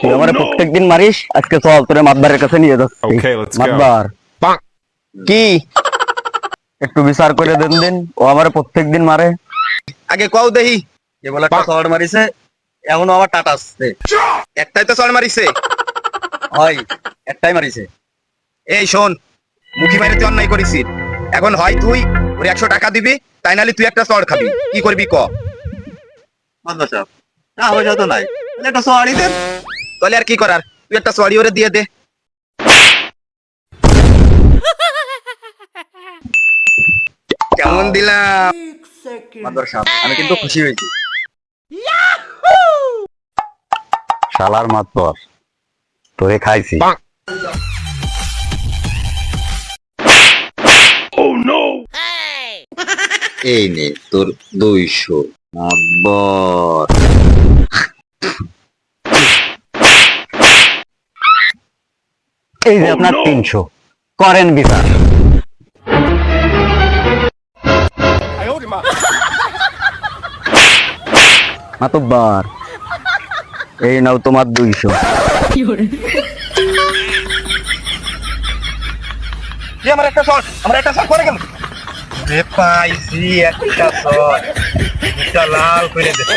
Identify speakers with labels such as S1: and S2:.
S1: তুই আমারে প্রত্যেকদিন মারিস, আজকে চল তোরে মাতবারের কাছে নিয়ে যাচ্ছি।
S2: Okay, let's go.
S1: মাতবার কি একটু বিচার করে দেন দিন, ও আমারে প্রত্যেকদিন মারে।
S3: আগে কও দেহি
S1: যে বলে একটা চড় মারিছে, এখনো আমার টাটা আসছে।
S3: একটাই তো চড় মারিছে।
S1: হয় একটাই মারিছে।
S3: এই শোন, মুখি মাইরে তুই অন্যায় করেছিস। এখন হয় তুই ওর 100 টাকা দিবি, তাই নাহলে তুই একটা চড় খাবি। কি করবি ক?
S1: মাতবার সাহেব টাকা পয়সা তো নাই, তাহলে একটা চড়ই দেন।
S3: তাহলে আর কি করার, তুই একটা চড়ি ওরে দিয়ে দে। কেমন দিলাম?
S1: মাতবার সাহেব আমি কিন্তু খুশি হয়েছি। শালার মাতবার তোরে খাইছি।
S3: এই নে তোর 200
S1: মাতবার এই যে আপনার 300, করেন বিচার। মাতব্বার এই নাও তোমার 200।
S3: আমার একটা চড়, আমার একটা চড় করে গেল রে, পাইছি একটা চড়, লাল করে দিতে।